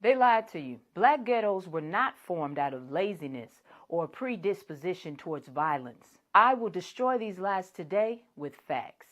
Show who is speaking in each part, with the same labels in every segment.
Speaker 1: They lied to you. Black ghettos were not formed out of laziness or a predisposition towards violence. I will destroy these lies today with facts.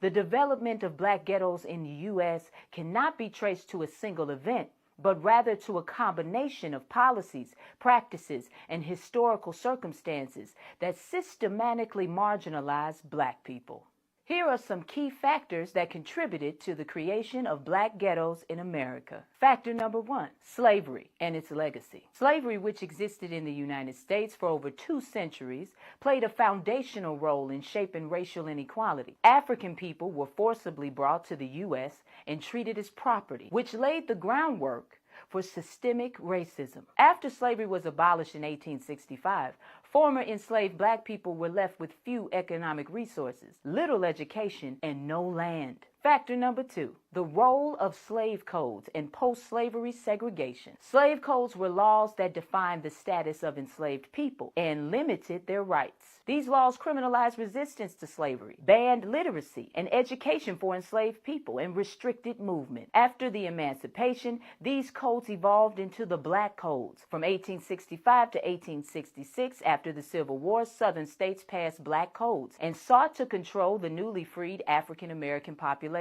Speaker 1: The development of black ghettos in the U.S. cannot be traced to a single event, but rather to a combination of policies, practices, and historical circumstances that systematically marginalize black people. Here are some key factors that contributed to the creation of black ghettos in America. Factor number 1, slavery and its legacy. Slavery, which existed in the United States for over 2 centuries, played a foundational role in shaping racial inequality. African people were forcibly brought to the U.S. and treated as property, which laid the groundwork for systemic racism. After slavery was abolished in 1865, former enslaved black people were left with few economic resources, little education, and no land. Factor number 2, the role of slave codes and post-slavery segregation. Slave codes were laws that defined the status of enslaved people and limited their rights. These laws criminalized resistance to slavery, banned literacy and education for enslaved people, and restricted movement. After the emancipation, these codes evolved into the Black Codes. From 1865 to 1866, after the Civil War, Southern states passed Black Codes and sought to control the newly freed African American population.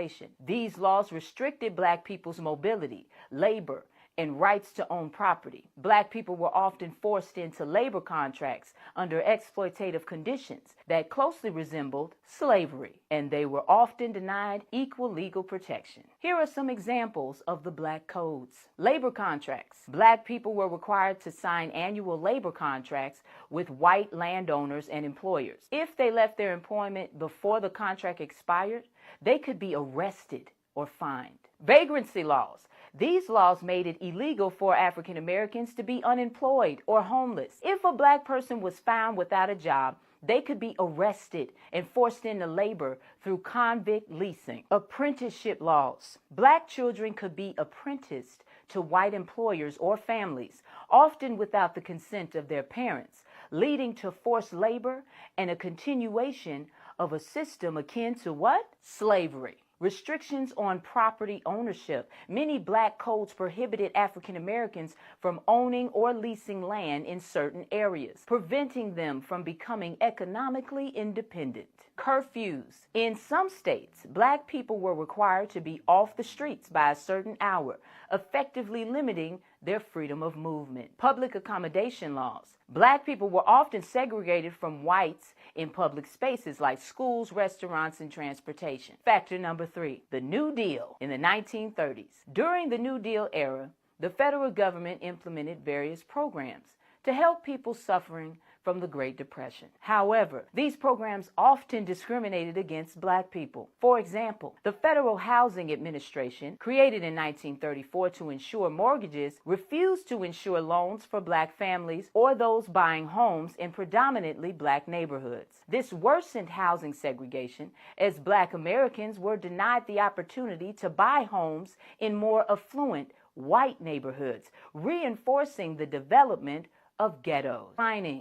Speaker 1: These laws restricted black people's mobility, labor, and rights to own property. Black people were often forced into labor contracts under exploitative conditions that closely resembled slavery, and they were often denied equal legal protection. Here are some examples of the Black Codes. Labor contracts. Black people were required to sign annual labor contracts with white landowners and employers. If they left their employment before the contract expired, they could be arrested or fined. Vagrancy laws. These laws made it illegal for African Americans to be unemployed or homeless. If a black person was found without a job, they could be arrested and forced into labor through convict leasing. Apprenticeship laws. Black children could be apprenticed to white employers or families, often without the consent of their parents, leading to forced labor and a continuation of a system akin to what? Slavery. Restrictions on property ownership. Many black codes prohibited African Americans from owning or leasing land in certain areas, preventing them from becoming economically independent. Curfews. In some states, black people were required to be off the streets by a certain hour, effectively limiting their freedom of movement. Public accommodation laws. Black people were often segregated from whites in public spaces like schools, restaurants, and transportation. Factor number 3, the New Deal in the 1930s. During the New Deal era, the federal government implemented various programs to help people suffering from the Great Depression. However, these programs often discriminated against black people. For example, the Federal Housing Administration, created in 1934 to insure mortgages, refused to insure loans for black families or those buying homes in predominantly black neighborhoods. This worsened housing segregation as black Americans were denied the opportunity to buy homes in more affluent white neighborhoods, reinforcing the development of ghettos.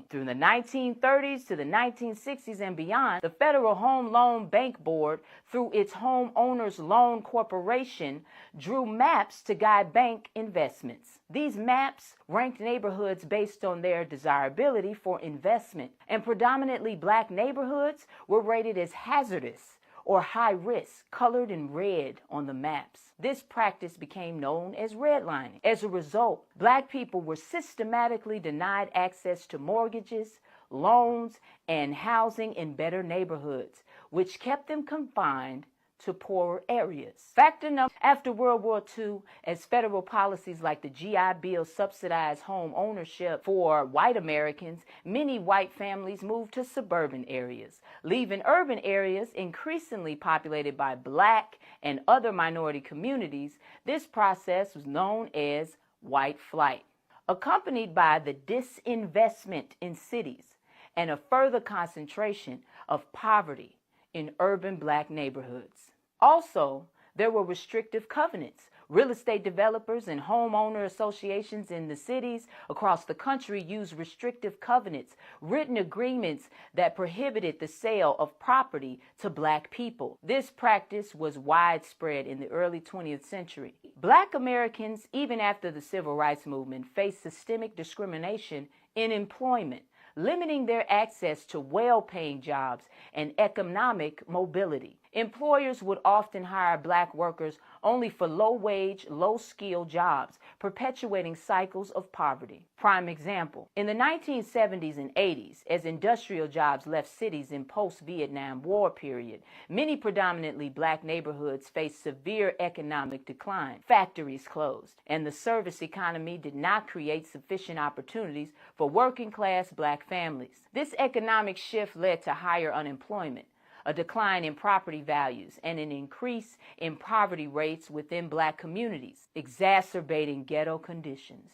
Speaker 1: Through the 1930s to the 1960s and beyond, the Federal Home Loan Bank Board, through its Homeowners Loan Corporation, drew maps to guide bank investments. These maps ranked neighborhoods based on their desirability for investment, and predominantly black neighborhoods were rated as hazardous or high risk, colored in red on the maps. This practice became known as redlining. As a result, black people were systematically denied access to mortgages, loans, and housing in better neighborhoods, which kept them confined to poorer areas. Factor number, after World War II, as federal policies like the GI Bill subsidized home ownership for white Americans, many white families moved to suburban areas, leaving urban areas increasingly populated by black and other minority communities. This process was known as white flight, accompanied by the disinvestment in cities and a further concentration of poverty in urban black neighborhoods. Also, there were restrictive covenants. Real estate developers and homeowner associations in the cities across the country used restrictive covenants, written agreements that prohibited the sale of property to black people. This practice was widespread in the early 20th century. Black Americans, even after the Civil Rights Movement, faced systemic discrimination in employment, limiting their access to well-paying jobs and economic mobility. Employers would often hire Black workers only for low-wage, low-skill jobs, perpetuating cycles of poverty. Prime example, in the 1970s and 80s, as industrial jobs left cities in post-Vietnam War period, many predominantly Black neighborhoods faced severe economic decline. Factories closed, and the service economy did not create sufficient opportunities for working-class Black families. This economic shift led to higher unemployment, a decline in property values, and an increase in poverty rates within Black communities, exacerbating ghetto conditions.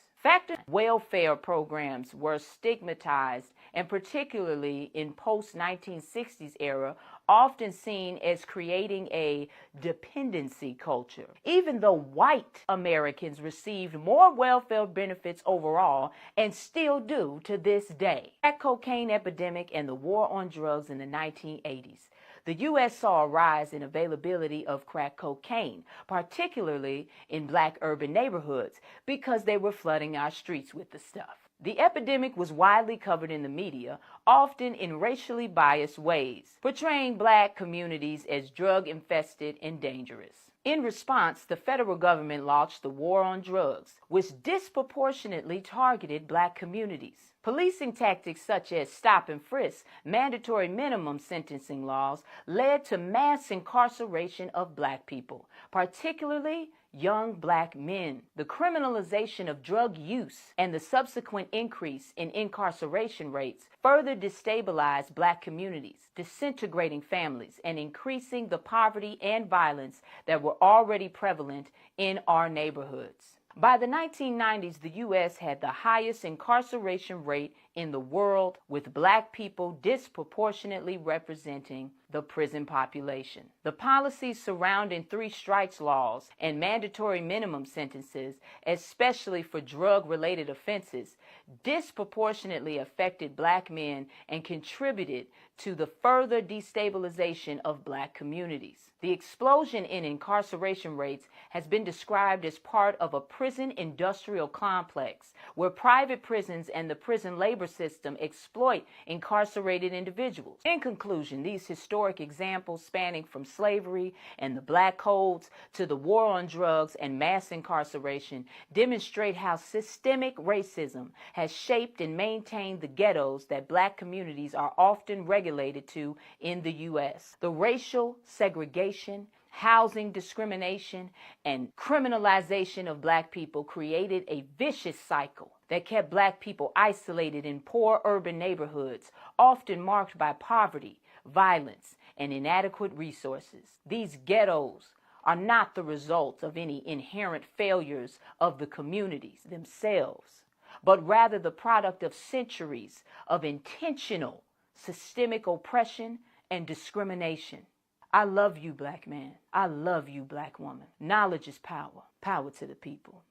Speaker 1: Welfare programs were stigmatized, and particularly in post-1960s era, often seen as creating a dependency culture. Even though white Americans received more welfare benefits overall, and still do to this day. Crack cocaine epidemic and the war on drugs in the 1980s. The U.S. saw a rise in availability of crack cocaine, particularly in Black urban neighborhoods, because they were flooding our streets with the stuff. The epidemic was widely covered in the media, often in racially biased ways, portraying Black communities as drug-infested and dangerous. In response, the federal government launched the war on drugs, which disproportionately targeted Black communities. Policing tactics such as stop and frisk, mandatory minimum sentencing laws led to mass incarceration of Black people, particularly young Black men. The criminalization of drug use and the subsequent increase in incarceration rates further destabilized Black communities, disintegrating families, and increasing the poverty and violence that were already prevalent in our neighborhoods. By the 1990s, the U.S. had the highest incarceration rate in the world, with Black people disproportionately representing the prison population. The policies surrounding 3 strikes laws and mandatory minimum sentences, especially for drug-related offenses, disproportionately affected Black men and contributed to the further destabilization of Black communities. The explosion in incarceration rates has been described as part of a prison industrial complex where private prisons and the prison labor system exploit incarcerated individuals. In conclusion, these historic examples spanning from slavery and the Black codes to the war on drugs and mass incarceration demonstrate how systemic racism has shaped and maintained the ghettos that Black communities are often regulated to in the U.S. The racial segregation, housing discrimination, and criminalization of Black people created a vicious cycle that kept Black people isolated in poor urban neighborhoods, often marked by poverty, violence, and inadequate resources. These ghettos are not the result of any inherent failures of the communities themselves, but rather the product of centuries of intentional systemic oppression and discrimination. I love you, Black man. I love you, Black woman. Knowledge is power. Power to the people.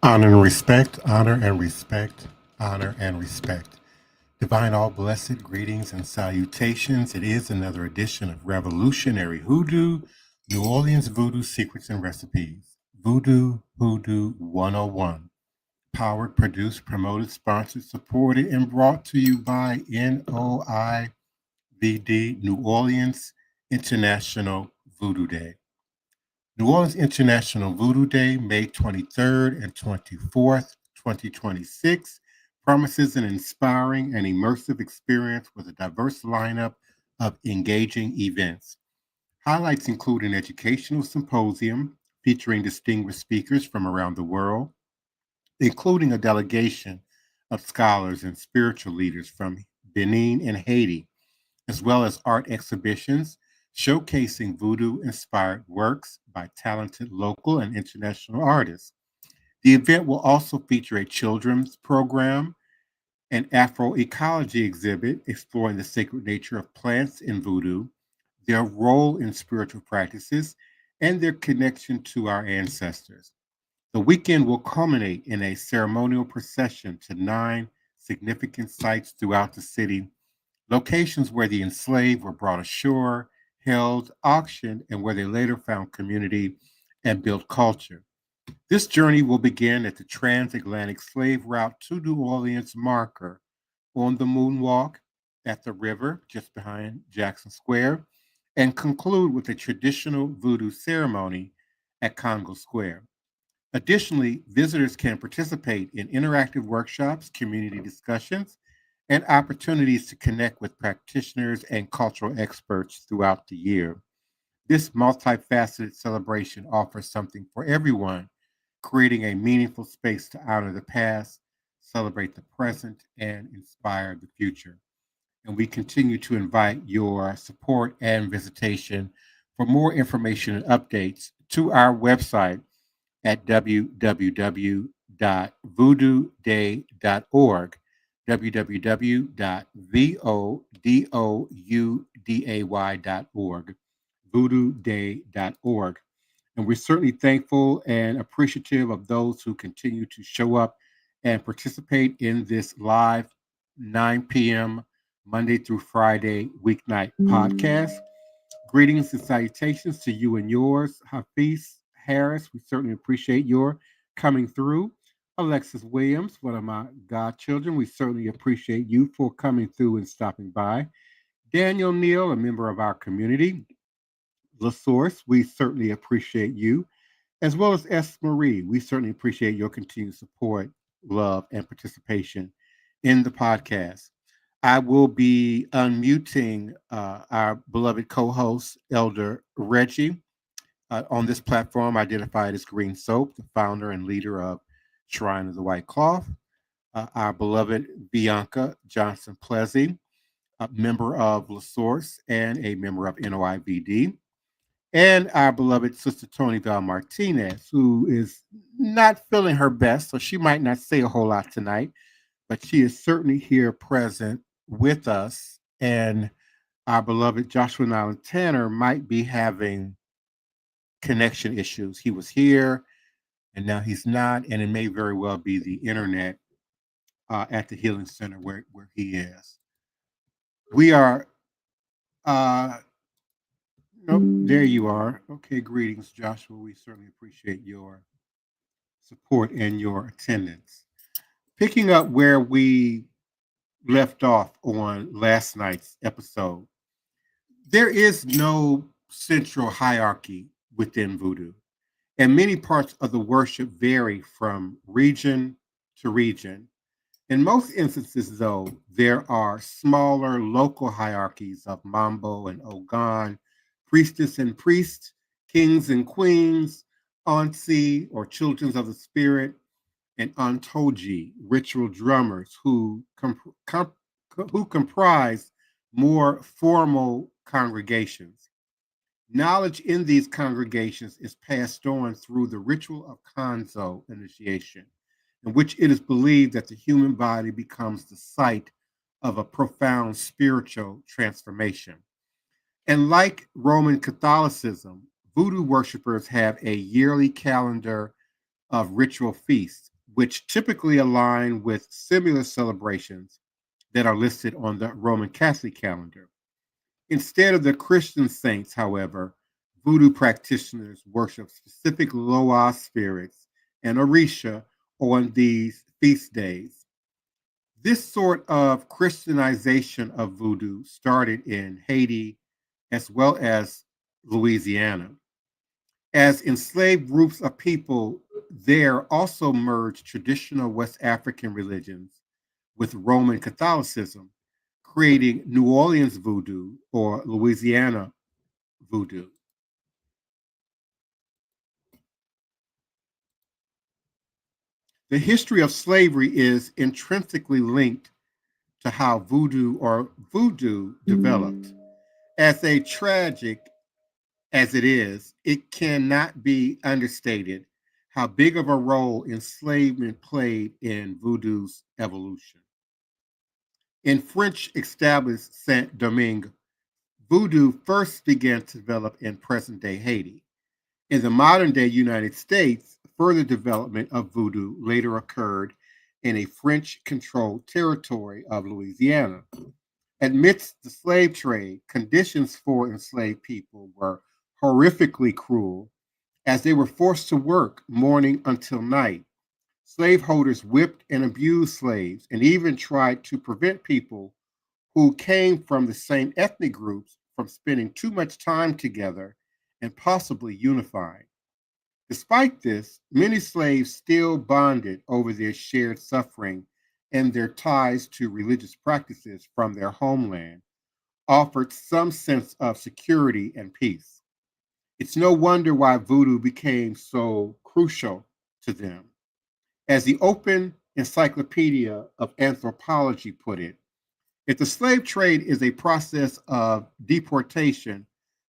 Speaker 2: Honor and respect, honor and respect, honor and respect. Divine all blessed greetings and salutations. It is another edition of Revolutionary Hoodoo, New Orleans Voodoo Secrets and Recipes. Voodoo Hoodoo 101. Powered, produced, promoted, sponsored, supported, and brought to you by NOIVD, New Orleans International Voodoo Day. New Orleans International Voodoo Day, May 23rd and 24th, 2026, promises an inspiring and immersive experience with a diverse lineup of engaging events. Highlights include an educational symposium featuring distinguished speakers from around the world, including a delegation of scholars and spiritual leaders from Benin and Haiti, as well as art exhibitions showcasing voodoo-inspired works by talented local and international artists. The event will also feature a children's program, an Afroecology exhibit exploring the sacred nature of plants in voodoo, their role in spiritual practices, and their connection to our ancestors. The weekend will culminate in a ceremonial procession to 9 significant sites throughout the city, locations where the enslaved were brought ashore held, auctioned, and where they later found community and built culture. This journey will begin at the transatlantic slave route to New Orleans marker on the moonwalk at the river just behind Jackson Square and conclude with a traditional voodoo ceremony at Congo Square. Additionally, visitors can participate in interactive workshops, community discussions, and opportunities to connect with practitioners and cultural experts throughout the year. This multifaceted celebration offers something for everyone, creating a meaningful space to honor the past, celebrate the present, and inspire the future. And we continue to invite your support and visitation. For more information and updates, to our website at www.voodooday.org, www.vodouday.org, voodooday.org. And we're certainly thankful and appreciative of those who continue to show up and participate in this live 9 p.m. Monday through Friday weeknight podcast. Greetings and salutations to you and yours. Hafiz Harris, we certainly appreciate your coming through. Alexis Williams, one of my godchildren, we certainly appreciate you for coming through and stopping by. Daniel Neal, a member of our community. La Source, we certainly appreciate you, as well as S. Marie. We certainly appreciate your continued support, love, and participation in the podcast. I will be unmuting our beloved co-host, Elder Reggie, on this platform identified as Green Soap, the founder and leader of Shrine of the White Cloth. Our beloved Bianca Johnson Plessy, a member of La Source and a member of NOIVD. And our beloved Sister Toni Martinez, who is not feeling her best, so she might not say a whole lot tonight, but she is certainly here present with us. And our beloved Joshua Nylan Tanner might be having connection issues. He was here and now he's not, and it may very well be the internet at the Healing Center where he is. We are, nope, there you are. Okay, greetings, Joshua. We certainly appreciate your support and your attendance. Picking up where we left off on last night's episode, there is no central hierarchy within voodoo, and many parts of the worship vary from region to region. In most instances, though, there are smaller local hierarchies of Mambo and Ogun, priestess and priest, kings and queens, Ansi or children of the spirit, and Antoji, ritual drummers who comprise more formal congregations. Knowledge in these congregations is passed on through the ritual of Kanzo initiation, in which it is believed that the human body becomes the site of a profound spiritual transformation. And like Roman Catholicism, voodoo worshipers have a yearly calendar of ritual feasts, which typically align with similar celebrations that are listed on the Roman Catholic calendar. Instead of the Christian saints, however, voodoo practitioners worship specific Loa spirits and Orisha on these feast days. This sort of Christianization of voodoo started in Haiti as well as Louisiana. As enslaved groups of people there also merged traditional West African religions with Roman Catholicism, creating New Orleans voodoo or Louisiana voodoo. The history of slavery is intrinsically linked to how voodoo developed. As a tragic as it is, it cannot be understated how big of a role enslavement played in voodoo's evolution. In French established Saint Domingue, voodoo first began to develop in present day Haiti. In the modern day United States, further development of voodoo later occurred in a French controlled territory of Louisiana. Amidst the slave trade, conditions for enslaved people were horrifically cruel as they were forced to work morning until night. Slaveholders whipped and abused slaves and even tried to prevent people who came from the same ethnic groups from spending too much time together and possibly unifying. Despite this, many slaves still bonded over their shared suffering and their ties to religious practices from their homeland, offered some sense of security and peace. It's no wonder why voodoo became so crucial to them. As the Open Encyclopedia of Anthropology put it, if the slave trade is a process of deportation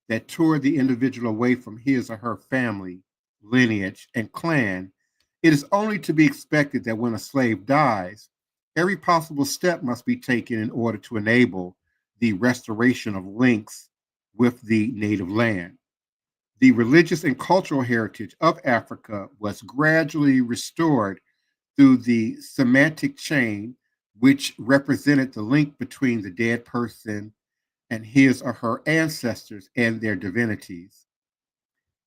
Speaker 2: that tore the individual away from his or her family, lineage, and clan, it is only to be expected that when a slave dies, every possible step must be taken in order to enable the restoration of links with the native land. The religious and cultural heritage of Africa was gradually restored through the semantic chain, which represented the link between the dead person and his or her ancestors and their divinities.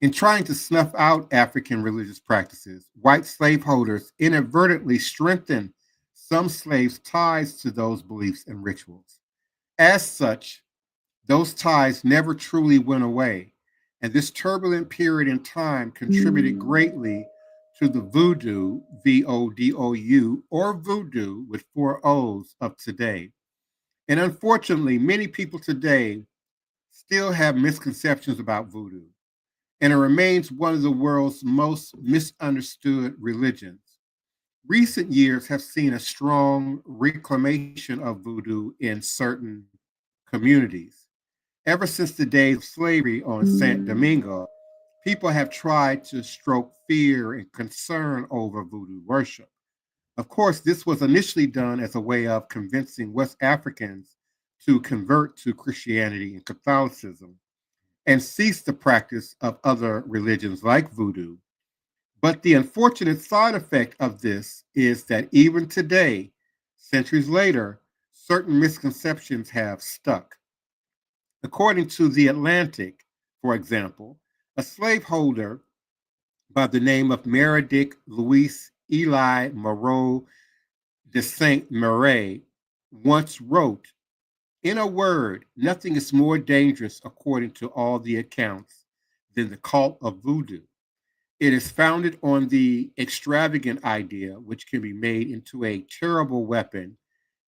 Speaker 2: In trying to snuff out African religious practices, white slaveholders inadvertently strengthened some slaves' ties to those beliefs and rituals. As such, those ties never truly went away, and this turbulent period in time contributed greatly to the voodoo, VODOU, or voodoo with four O's of today. And unfortunately, many people today still have misconceptions about voodoo, and it remains one of the world's most misunderstood religions. Recent years have seen a strong reclamation of voodoo in certain communities. Ever since the days of slavery on Saint Domingo, people have tried to stroke fear and concern over voodoo worship. Of course, this was initially done as a way of convincing West Africans to convert to Christianity and Catholicism and cease the practice of other religions like voodoo. But the unfortunate side effect of this is that even today, centuries later, certain misconceptions have stuck. According to The Atlantic, for example, a slaveholder by the name of Meredith Louis Eli Moreau de Saint Marais once wrote, "In a word, nothing is more dangerous, according to all the accounts, than the cult of voodoo. It is founded on the extravagant idea, which can be made into a terrible weapon,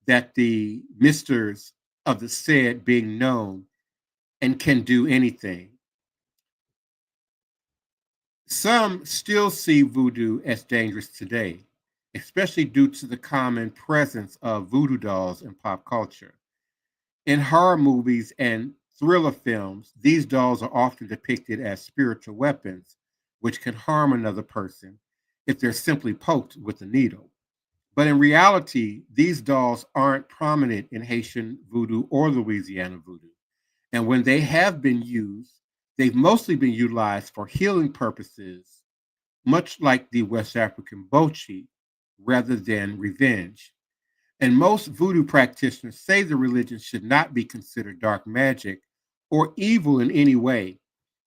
Speaker 2: that the misters of the said being known and can do anything. Some still see voodoo as dangerous today, especially due to the common presence of voodoo dolls in pop culture. In horror movies and thriller films, these dolls are often depicted as spiritual weapons, which can harm another person if they're simply poked with a needle. But in reality, these dolls aren't prominent in Haitian voodoo or Louisiana voodoo. And when they have been used, they've mostly been utilized for healing purposes, much like the West African Bochi, rather than revenge. And most voodoo practitioners say the religion should not be considered dark magic or evil in any way.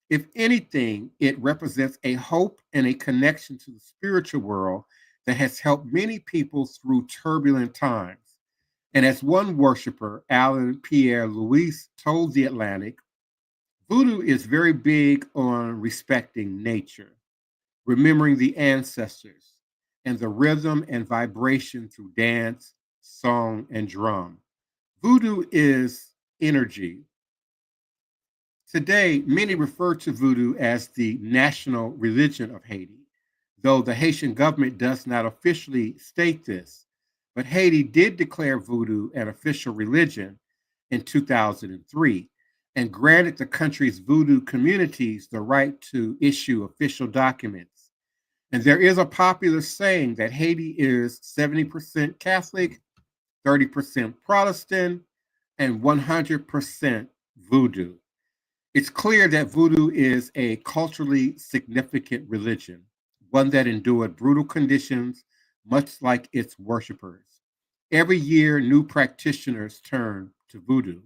Speaker 2: If anything, it represents a hope and a connection to the spiritual world that has helped many people through turbulent times. And as one worshiper, Alan Pierre Louis, told The Atlantic, voodoo is very big on respecting nature, remembering the ancestors, and the rhythm and vibration through dance, song, and drum. Voodoo is energy. Today, many refer to voodoo as the national religion of Haiti, though the Haitian government does not officially state this. But Haiti did declare voodoo an official religion in 2003 and granted the country's voodoo communities the right to issue official documents. And there is a popular saying that Haiti is 70% Catholic, 30% Protestant, and 100% voodoo. It's clear that voodoo is a culturally significant religion, one that endured brutal conditions, much like its worshipers. Every year, new practitioners turn to voodoo,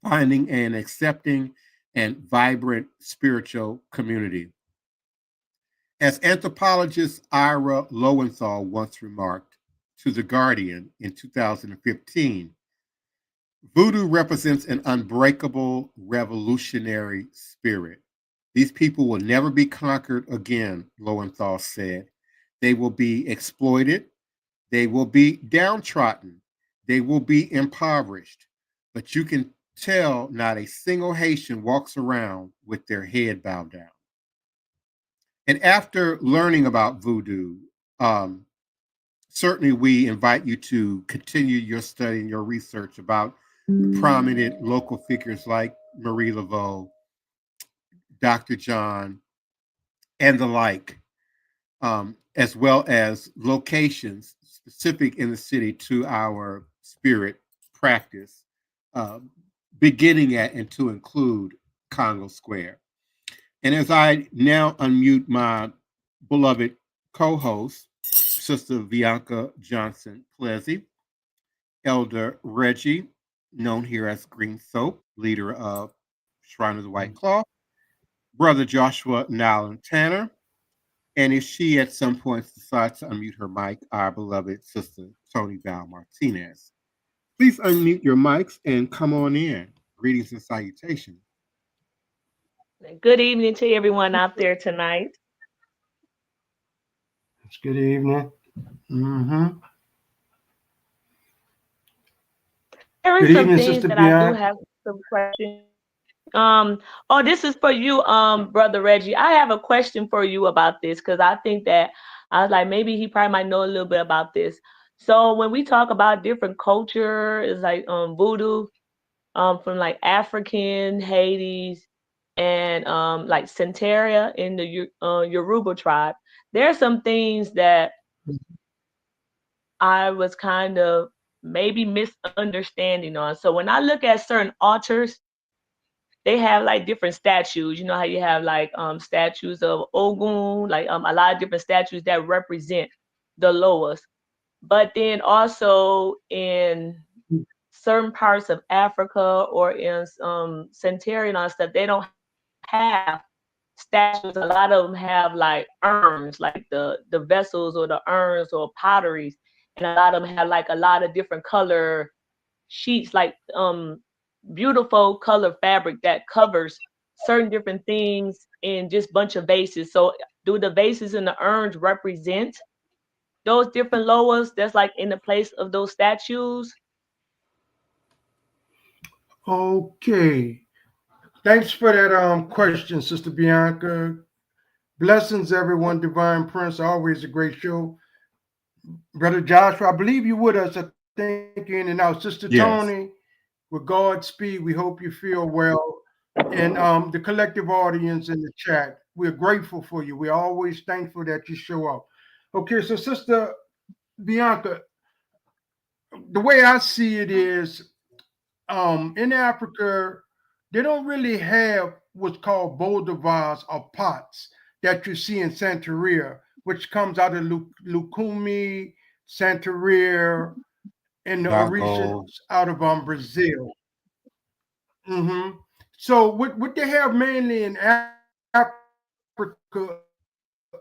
Speaker 2: finding an accepting and vibrant spiritual community. As anthropologist Ira Lowenthal once remarked to The Guardian in 2015, voodoo represents an unbreakable revolutionary spirit. These people will never be conquered again, Lowenthal said. They will be exploited, they will be downtrodden, they will be impoverished, but you can tell not a single Haitian walks around with their head bowed down. And after learning about voodoo, certainly we invite you to continue your study and your research about the prominent local figures like Marie Laveau, Dr. John, and the like, as well as locations specific in the city to our spirit practice, beginning at and to include Congo Square. And as I now unmute my beloved co-host, Sister Bianca Johnson Plessy, Elder Reggie, known here as Green Soap, leader of Shrine of the White Cloth, Brother Joshua Nylan Tanner, and if she at some point decides to unmute her mic, our beloved Sister Toni Martinez. Please unmute your mics and come on in. Greetings and salutations.
Speaker 3: Good evening to everyone out there tonight.
Speaker 4: It's good evening.
Speaker 3: There are
Speaker 4: Good
Speaker 3: some
Speaker 4: evening,
Speaker 3: things
Speaker 4: Sister
Speaker 3: that I do
Speaker 4: Bianca.
Speaker 3: have some questions. Oh, this is for you, Brother Reggie. I have a question for you about this because I think that I was like, maybe he probably might know a little bit about this. So when we talk about different culture, it's like voodoo, from like African, Hades, and like Santeria in the Yoruba tribe. There are some things that I was kind of maybe misunderstanding on. So when I look at certain altars, they have like different statues. You know how you have like statues of Ogun, like a lot of different statues that represent the lowest. But then also in certain parts of Africa or in Centurion and stuff, they don't have statues. A lot of them have like urns, like the vessels or the urns or potteries, and a lot of them have like a lot of different color sheets, like beautiful color fabric that covers certain different things in just bunch of vases. So do the vases and the urns represent those different loas that's like in the place of those statues?
Speaker 4: Okay. Thanks for that question, Sister Bianca. Blessings, everyone. Divine Prince, always a great show. Brother Joshua, I believe you with us. I think you're in and out. Sister Toni,
Speaker 2: Yes.
Speaker 4: with Godspeed, we hope you feel well. And the collective audience in the chat, we're grateful for you. We're always thankful that you show up. Okay, so Sister Bianca, the way I see it is, in Africa, they don't really have what's called boulder vase or pots that you see in Santeria, which comes out of Lucumi, Santeria, and the
Speaker 2: Dago.
Speaker 4: Orishas out of Brazil. hmm So what they have mainly in Africa,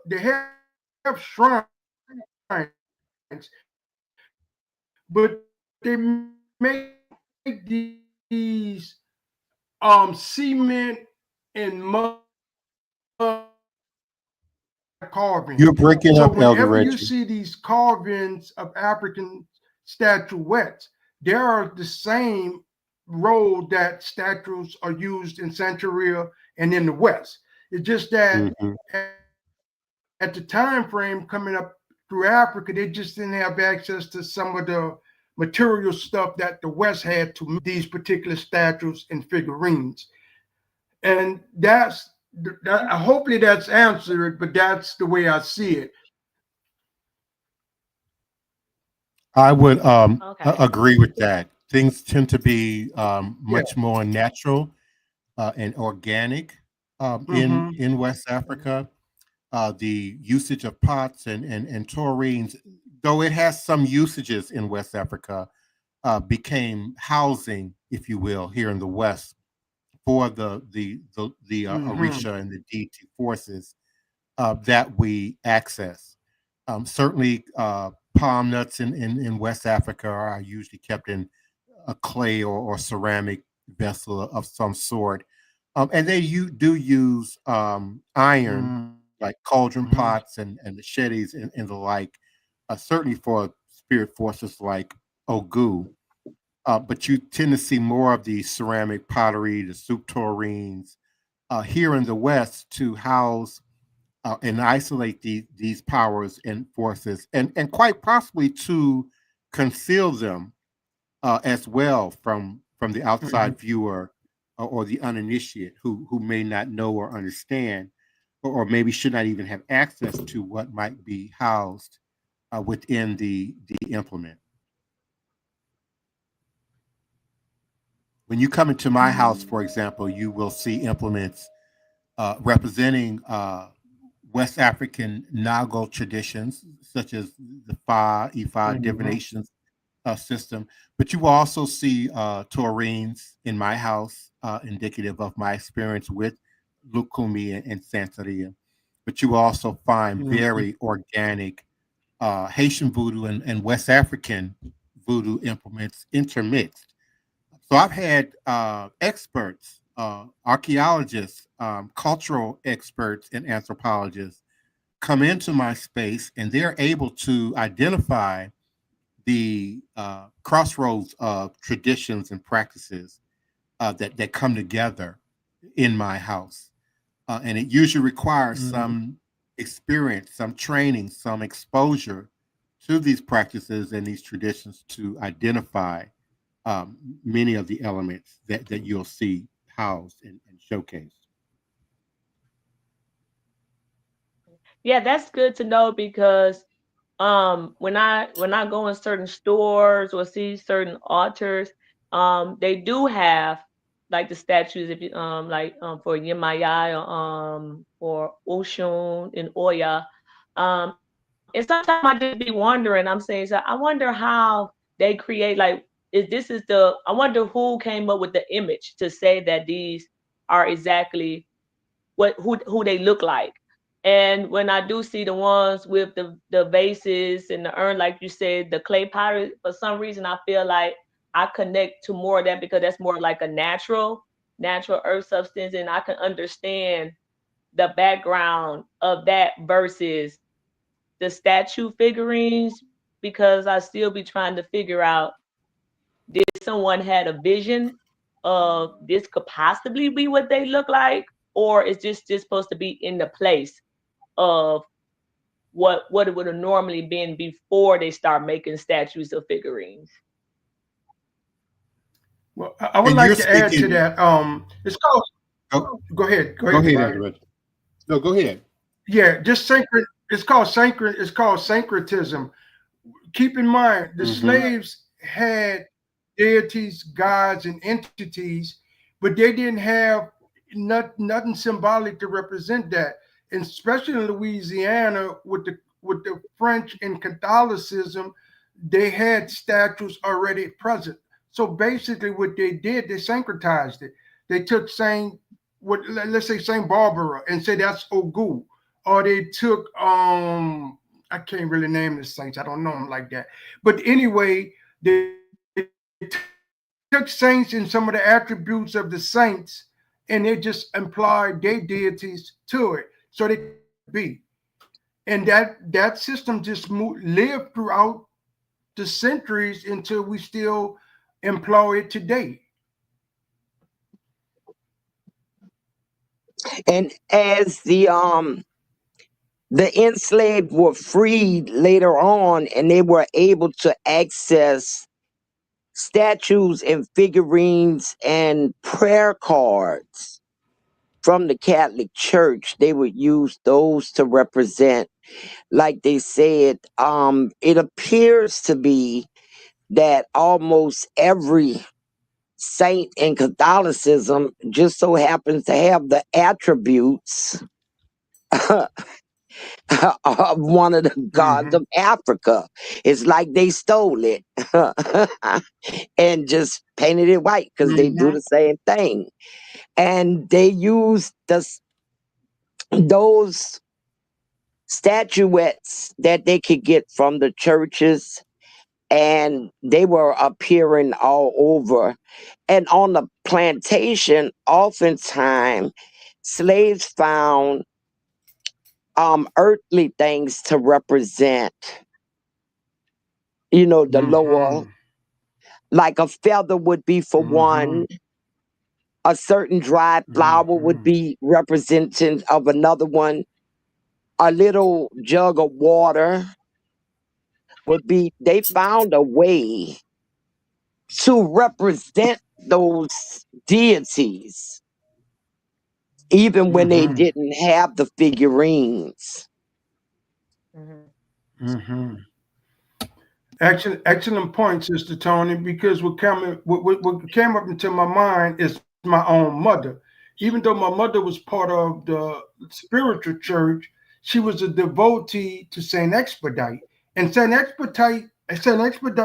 Speaker 4: they have shrines, but they make these cement and mud carvings.
Speaker 2: You're breaking
Speaker 4: So
Speaker 2: up, Elder
Speaker 4: whenever you
Speaker 2: Reggie.
Speaker 4: see these carvings of African statuettes, they are the same role that statues are used in Santeria and in the West. It's just that
Speaker 2: Mm-hmm.
Speaker 4: at the time frame coming up through Africa, they just didn't have access to some of the material stuff that the West had to make these particular statues and figurines. And that's that, hopefully that's answered, but that's the way I see it.
Speaker 2: I would
Speaker 3: Okay.
Speaker 2: agree with that. Things tend to be
Speaker 4: Yeah.
Speaker 2: much more natural and organic
Speaker 4: Mm-hmm.
Speaker 2: in West Africa. The usage of pots and taurines though it has some usages in West Africa, became housing, if you will, here in the West for the Orisha and the deity forces that we access. Certainly, palm nuts in West Africa are usually kept in a clay or ceramic vessel of some sort. And they do use iron, like cauldron pots and machetes and the like, certainly for spirit forces like Ogu. But you tend to see more of the ceramic pottery, the soup tureens, here in the West to house and isolate these powers and forces, and quite possibly to conceal them as well from the outside viewer or the uninitiate who may not know or understand, or maybe should not even have access to what might be housed within the implement. When you come into my house, for example, you will see implements representing West African Nago traditions, such as the Ifa divination system. But you will also see tureens in my house, indicative of my experience with Lukumi and Santeria. But you will also find very organic Haitian voodoo and West African voodoo implements intermixed. So I've had experts, archaeologists, cultural experts, and anthropologists come into my space, and they're able to identify the crossroads of traditions and practices that come together in my house. And it usually requires some experience, some training, some exposure to these practices and these traditions to identify many of the elements that you'll see housed and showcased.
Speaker 3: Yeah, that's good to know because when I go in certain stores or see certain altars, they do have like the statues if you for Yemayai or Oshun and Oya. And sometimes I just be wondering, I'm saying, so I wonder how they create like I wonder who came up with the image to say that these are exactly who they look like. And when I do see the ones with the vases and the urn, like you said, the clay pottery, for some reason I feel like I connect to more of that because that's more like a natural earth substance, and I can understand the background of that versus the statue figurines, because I still be trying to figure out, did someone had a vision of this could possibly be what they look like, or is this just supposed to be in the place of what it would have normally been before they start making statues of figurines?
Speaker 4: Well, I would
Speaker 2: And you're
Speaker 4: like to add to
Speaker 2: speaking.
Speaker 4: that. It's called. Go ahead.
Speaker 2: Go ahead,
Speaker 4: Brian.
Speaker 2: Reggie. No, go ahead.
Speaker 4: Yeah, just sacred. It's called sacred. It's called syncretism. Keep in mind, the slaves had deities, gods, and entities, but they didn't have nothing symbolic to represent that. And especially in Louisiana, with the French and Catholicism, they had statues already present. So basically, what they did, they syncretized it. They took let's say Saint Barbara, and say that's Ogu, or they took I can't really name the saints. I don't know them like that. But anyway, they took saints and some of the attributes of the saints, and they just applied their deities to it, so they could be. And that system just lived throughout the centuries until we still employ it today.
Speaker 5: And as the enslaved were freed later on and they were able to access statues and figurines and prayer cards from the Catholic Church, they would use those to represent, like they said, it appears to be that almost every saint in Catholicism just so happens to have the attributes of one of the gods
Speaker 4: Mm-hmm.
Speaker 5: of Africa. It's like they stole it and just painted it white because they do
Speaker 4: Mm-hmm.
Speaker 5: the same thing. And they use those statuettes that they could get from the churches, and they were appearing all over. And on the plantation, oftentimes slaves found earthly things to represent, the lower,
Speaker 4: Mm-hmm.
Speaker 5: like a feather would be for
Speaker 4: Mm-hmm.
Speaker 5: one, a certain dried flower would
Speaker 4: Mm-hmm.
Speaker 5: be representing of another one, a little jug of water would be, they found a way to represent those deities, even when they
Speaker 4: Mm-hmm.
Speaker 5: didn't have the figurines.
Speaker 3: Mhm.
Speaker 4: Mm-hmm. Excellent, excellent point, Sister Toni. Because what came up into my mind is my own mother. Even though my mother was part of the spiritual church, she was a devotee to Saint Expedite, and Saint Expedite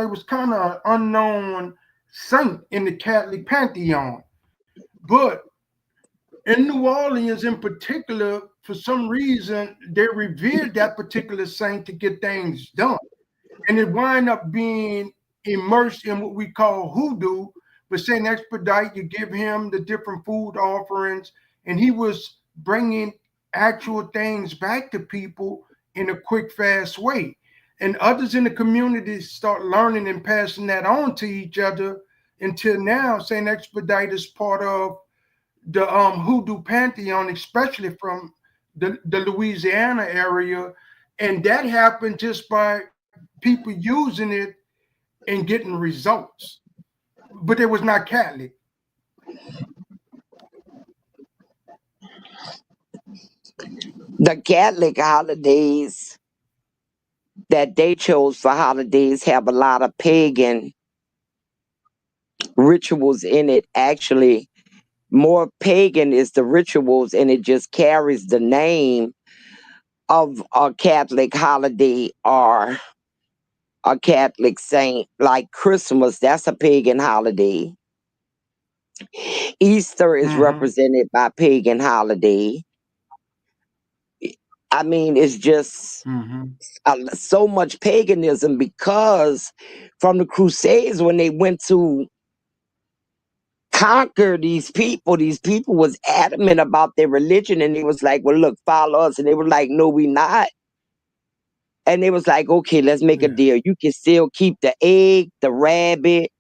Speaker 4: was kind of an unknown saint in the Catholic pantheon. But in New Orleans, in particular, for some reason, they revered that particular saint to get things done, and it wind up being immersed in what we call hoodoo. But Saint Expedite, you give him the different food offerings, and he was bringing actual things back to people in a quick, fast way. And others in the community start learning and passing that on to each other until now. Saint Expedite is part of the hoodoo pantheon, especially from the Louisiana area, and that happened just by people using it and getting results. But it was not Catholic.
Speaker 5: The Catholic holidays that they chose for holidays have a lot of pagan rituals in it. Actually, more pagan is the rituals, and it just carries the name of a Catholic holiday or a Catholic saint. Like Christmas, that's a pagan holiday. Easter is
Speaker 4: Mm-hmm.
Speaker 5: represented by pagan holiday. I mean, it's just
Speaker 4: Mm-hmm.
Speaker 5: so much paganism because from the Crusades, when they went to conquer these people was adamant about their religion, and they was like, well, look, follow us. And they were like, no, we not. And they was like, okay, let's make a
Speaker 4: Yeah.
Speaker 5: deal. You can still keep the egg, the rabbit,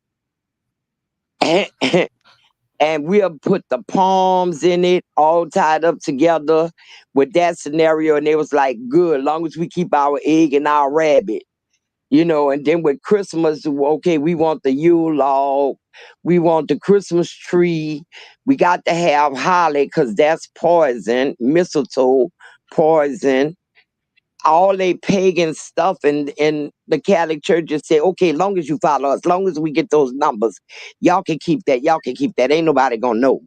Speaker 5: and we'll put the palms in it all tied up together with that scenario. And they was like, good, long as we keep our egg and our rabbit. And then with Christmas, okay, we want the Yule log, we want the Christmas tree, we got to have holly because that's poison, mistletoe, poison, all they pagan stuff. And the Catholic Church just say, okay, long as you follow us, long as we get those numbers, y'all can keep that, ain't nobody gonna know.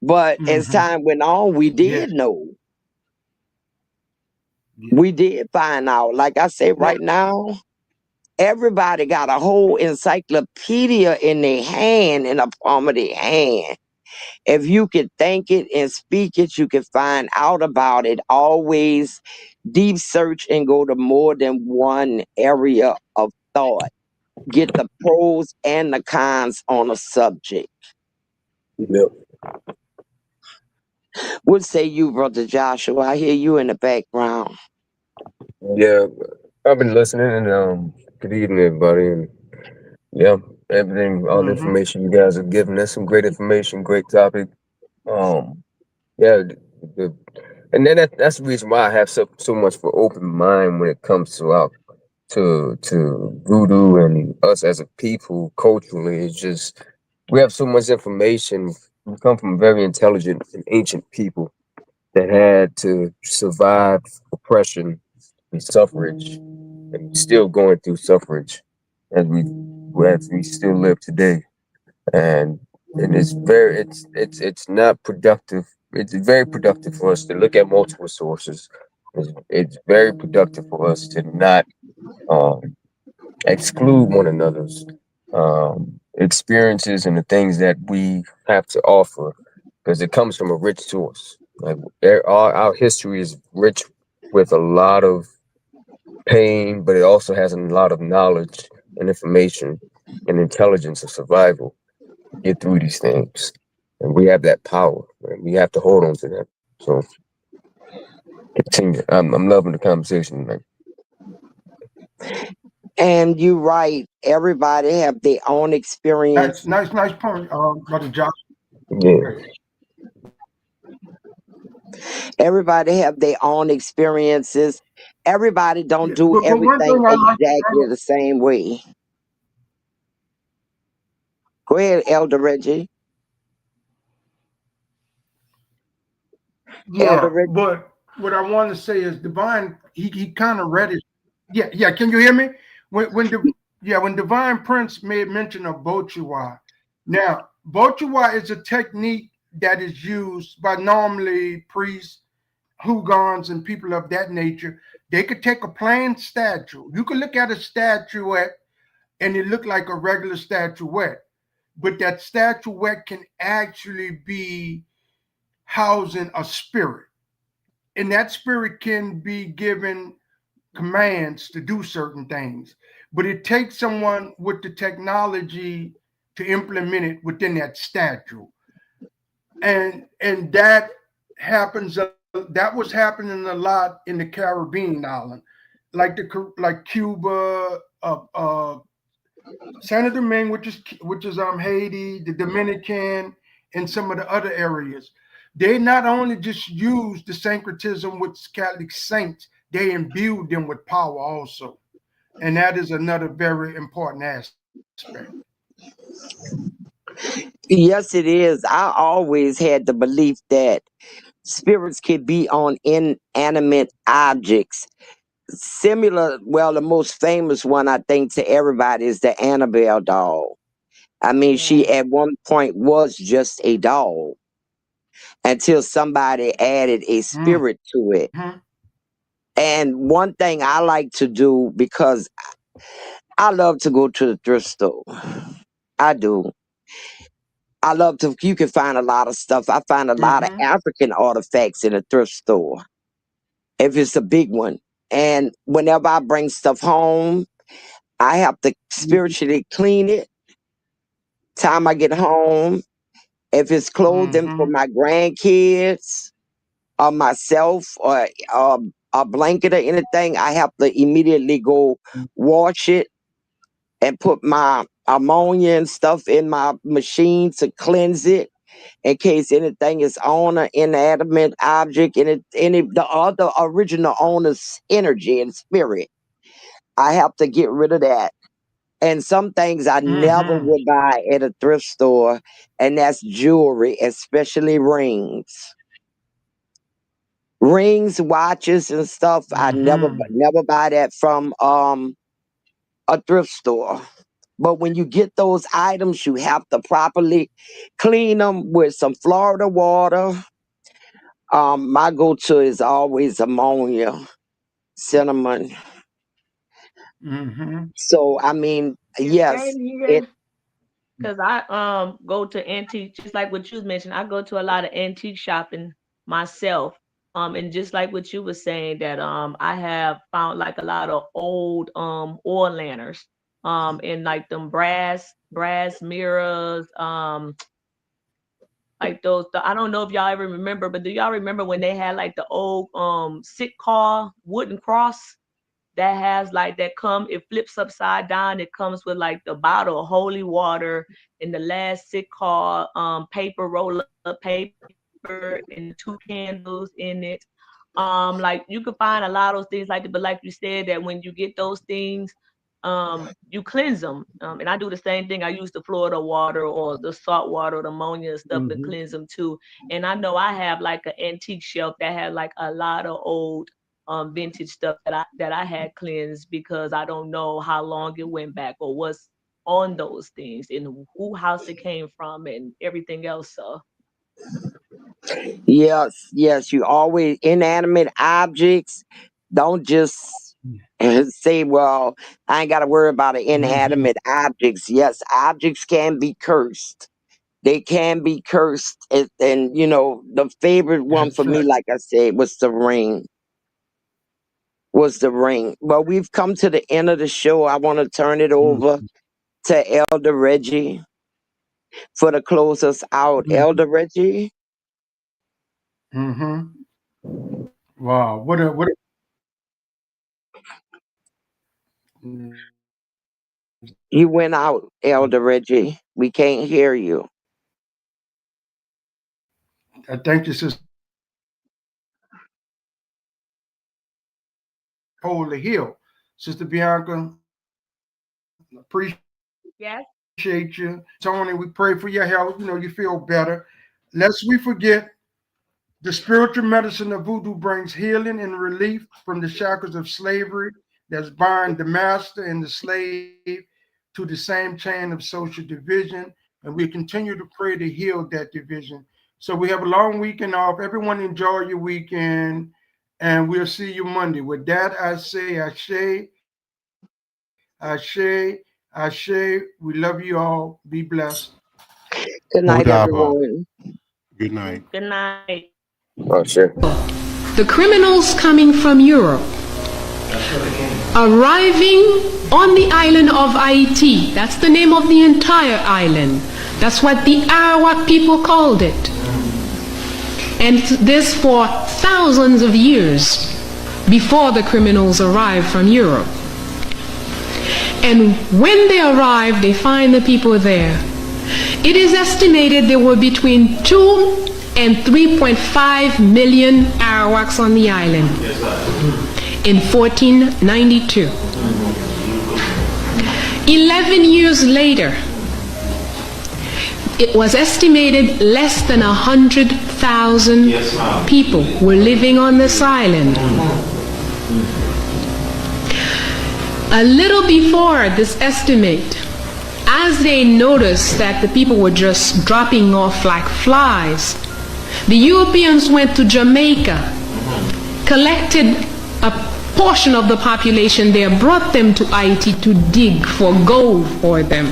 Speaker 5: But as
Speaker 4: Mm-hmm.
Speaker 5: time went on, we
Speaker 4: Yeah.
Speaker 5: did know.
Speaker 4: Yeah.
Speaker 5: We did find out. Like I say,
Speaker 4: Now,
Speaker 5: right now, everybody got a whole encyclopedia in their hand, in the palm of their hand. If you can think it and speak it, you can find out about it. Always deep search and go to more than one area of thought. Get the pros and the cons on a subject.
Speaker 6: Yep.
Speaker 5: What say you, Brother Joshua? I hear you in the background.
Speaker 6: Yeah, I've been listening, and good evening, everybody. And yeah, everything, all the
Speaker 4: mm-hmm.
Speaker 6: information you guys have given us, some great information, great topic. Um, yeah, the, and then that's the reason why I have so much for open mind when it comes to to voodoo and us as a people culturally. It's just we have so much information. We come from very intelligent and ancient people that had to survive oppression and suffrage, and still going through suffrage as we still live today. And it's not productive. It's very productive for us to look at multiple sources, It's very productive for us to not exclude one another's experiences and the things that we have to offer, because it comes from a rich source. Like our history is rich with a lot of pain, but it also has a lot of knowledge and information and intelligence of survival to get through these things. And we have that power, and we have to hold on to that. So continue. I'm loving the conversation. Like,
Speaker 5: And you're right. Everybody have their own experience.
Speaker 4: Nice point, Brother Josh.
Speaker 6: yeah.
Speaker 5: Everybody have their own experiences. Everybody don't
Speaker 4: Yeah,
Speaker 5: do
Speaker 4: but one
Speaker 5: everything
Speaker 4: thing I like
Speaker 5: exactly the same way. Go ahead, Elder Reggie. Elder
Speaker 4: yeah,
Speaker 5: Reggie.
Speaker 4: but what I want to say is Divine, he kind of read it. Yeah, can you hear me? When Divine Prince made mention of Bochua. Now, Bochua is a technique that is used by normally priests, Hugons, and people of that nature. They could take a plain statue. You could look at a statuette and it look like a regular statuette, but that statuette can actually be housing a spirit. And that spirit can be given commands to do certain things. But it takes someone with the technology to implement it within that statue. And that happens, that was happening a lot in the Caribbean island, like Cuba, Saint Domingue, which is Haiti, the Dominican, and some of the other areas. They not only just used the syncretism with Catholic saints, they imbued them with power also. And that is another very important aspect.
Speaker 5: Yes, it is. I always had the belief that spirits could be on inanimate objects. Similar, well, the most famous one I think to everybody is the Annabelle doll. I mean, she at one point was just a doll until somebody added a spirit to it.
Speaker 4: Mm-hmm.
Speaker 5: And one thing I like to do, because I love to go to the thrift store. I do. I love to, you can find a lot of stuff. I find a lot of
Speaker 4: Mm-hmm.
Speaker 5: African artifacts in a thrift store, if it's a big one. And whenever I bring stuff home, I have to spiritually clean it. Time I get home, if it's clothing for
Speaker 4: Mm-hmm.
Speaker 5: my grandkids or myself or a blanket or anything, I have to immediately go wash it and put my ammonia and stuff in my machine to cleanse it in case anything is on an inanimate object and any the other original owner's energy and spirit. I have to get rid of that. And some things I never
Speaker 4: Mm-hmm.
Speaker 5: would buy at a thrift store, and that's jewelry, especially rings. Rings, watches, and stuff. I
Speaker 4: Mm-hmm.
Speaker 5: never buy that from a thrift store. But when you get those items, you have to properly clean them with some Florida water. My go-to is always ammonia, cinnamon.
Speaker 4: Mm-hmm.
Speaker 5: So I mean,
Speaker 3: Yeah,
Speaker 5: yes,
Speaker 3: same
Speaker 5: it.
Speaker 3: here. Cause I go to antique, just like what you mentioned. I go to a lot of antique shopping myself. And just like what you were saying, that I have found like a lot of old oil lanterns, and like them brass mirrors, like those. I don't know if y'all ever remember, but do y'all remember when they had like the old sick car wooden cross? That has like that it flips upside down. It comes with like the bottle of holy water and the last sick call paper roll up paper and two candles in it. Like you can find a lot of those things like that, but like you said, that when you get those things, you cleanse them. And I do the same thing. I use the Florida water or the salt water or the ammonia and stuff to cleanse them too. And I know I have like an antique shelf that has like a lot of old vintage stuff that I had cleansed, because I don't know how long it went back or what's on those things and who house it came from and everything else. So
Speaker 5: Yes, yes. You always inanimate objects. Don't just say, "Well, I ain't got to worry about an inanimate objects." Yes, objects can be cursed. They can be cursed, and you know the favorite one
Speaker 4: That's
Speaker 5: for me,
Speaker 4: right.
Speaker 5: like I said, was the ring. Was the ring. Well, we've come to the end of the show. I want to turn it over to Elder Reggie for to close us out. Elder Reggie,
Speaker 4: Mm-hmm. Wow. What a
Speaker 5: you went out. Elder Reggie, we can't hear you.
Speaker 4: I thank you, Sister Paula Hill. Sister Bianca, appreciate
Speaker 3: Yes.
Speaker 4: you. Toni, we pray for your health. You know, you feel better. Lest we forget, the spiritual medicine of voodoo brings healing and relief from the shackles of slavery that's bind the master and the slave to the same chain of social division. And we continue to pray to heal that division. So we have a long weekend off. Everyone enjoy your weekend, and we'll see you Monday. With that, I say, Ashe, Ashe, Ashe. We love you all. Be blessed.
Speaker 5: Good night,
Speaker 2: Odabo.
Speaker 5: everyone.
Speaker 2: Good night.
Speaker 3: Good night.
Speaker 6: Oh, sure.
Speaker 1: The criminals coming from Europe, arriving on the island of Haiti. That's the name of the entire island. That's what the Arawak people called it. And this for thousands of years before the criminals arrived from Europe. And when they arrive, they find the people there. It is estimated there were between 2 and 3.5 million Arawaks on the island in 1492. 11 years later, it was estimated less than 100,000 people were living on this island. A little before this estimate, as they noticed that the people were just dropping off like flies, the Europeans went to Jamaica, collected a portion of the population there, brought them to Haiti to dig for gold for them.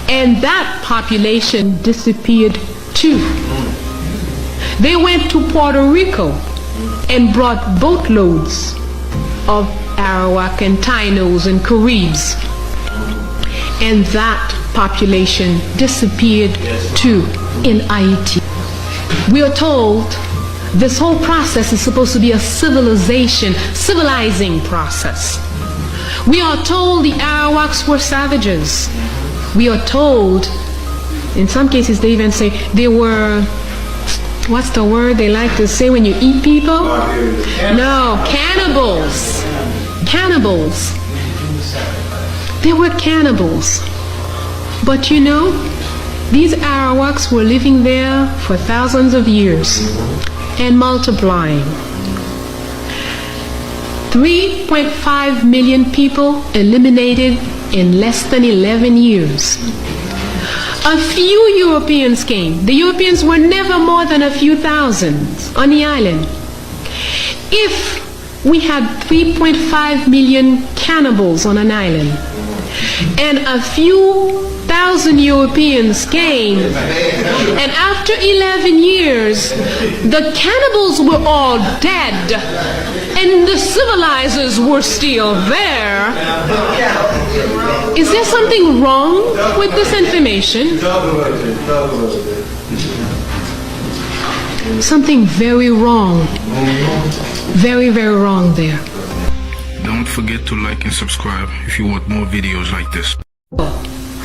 Speaker 1: And that population disappeared too. They went to Puerto Rico and brought boatloads of Arawak and Tainos and Caribs. And that population disappeared too in Haiti. We are told this whole process is supposed to be a civilizing process. We are told the Arawaks were savages. We are told, in some cases they even say they were, what's the word they like to say when you eat people? No, cannibals. Cannibals. They were cannibals. But you know, these Arawaks were living there for thousands of years and multiplying. 3.5 million people eliminated in less than 11 years. A few Europeans came. The Europeans were never more than a few thousand on the island. If we had 3.5 million cannibals on an island, and a few thousand Europeans came, and after 11 years, the cannibals were all dead, and the civilizers were still there. Is there something wrong with this information? Something very wrong. Very, very wrong there.
Speaker 7: Don't forget to like and subscribe if you want more videos like this.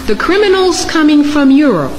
Speaker 1: The criminals coming from Europe.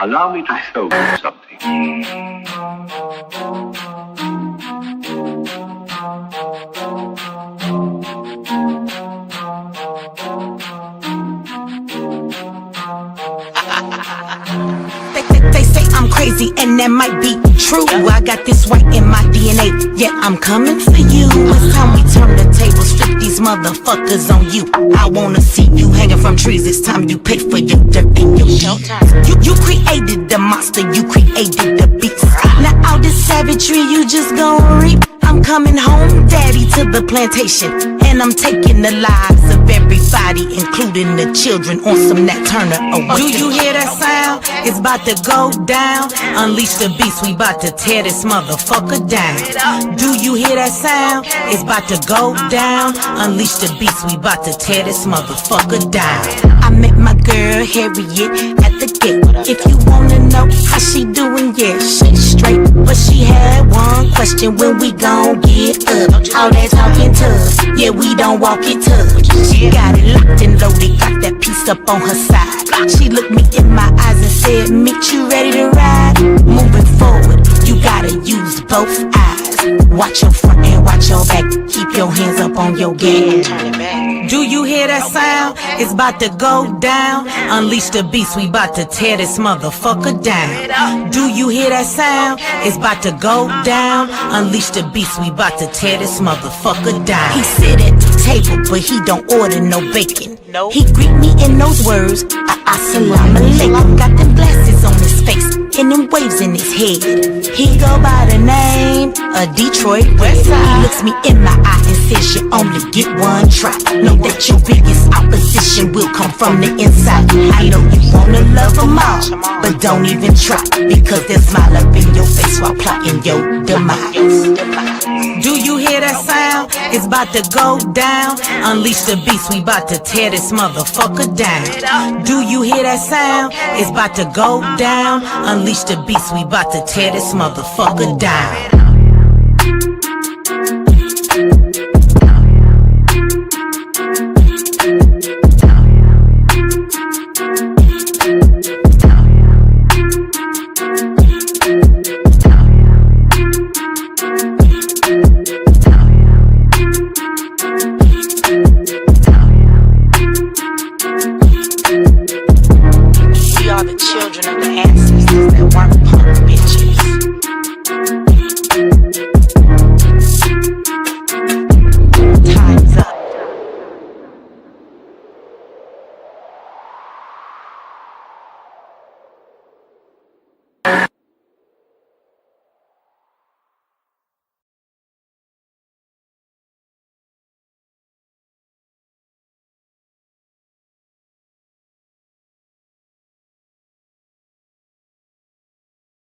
Speaker 8: Allow me to show you something.
Speaker 9: They say I'm crazy and that might be true. I got this white in my DNA, yeah, I'm coming for you. It's time we turn the tables, flip these motherfuckers on you. I wanna see you hanging from trees, it's time you pay for your dirt and your shit. You created the monster, you created the beast. Now all this savagery you just gon' reap. I'm coming home, daddy, to the plantation, and I'm taking the lives of everybody, including the children, on some Nat Turner. Oh, do you hear that sound? It's about to go down. Unleash the beast, we about to tear this motherfucker down. Do you hear that sound? It's about to go down. Unleash the beast, we about to tear this motherfucker down. I met my girl Harriet at the gate. If you wanna know how she doing, yeah, she's straight. But she had one question: when we gon' get up? All that talking tough, yeah, we don't walk it tough. She got it locked and loaded, got that piece up on her side. She looked me in my eyes and said, "Mitch, you ready to ride?" Moving forward, you gotta use both eyes. Watch your front and watch your back. Keep your hands up on your gas. Do you hear that sound? It's about to go down. Unleash the beast, we about to tear this motherfucker down. Do you hear that sound? It's about to go down. Unleash the beast, we about to tear this motherfucker down. He sit at the table, but he don't order no bacon. He greet me in those words, assalamu alaikum. Got them glasses on his face and them waves in his head. He go by the name of Detroit Westside. He looks me in my eye and says, "You only get one try. Know that your biggest opposition will come from the inside." I know you wanna love them all, but don't even try, because they'll smile up in your face while plotting your demise. Do you hear that sound? It's about to go down. Unleash the beast, we about to tear this motherfucker down. Do you hear that sound? It's about to go down. Unleash the beast, we about to tear this motherfucker down.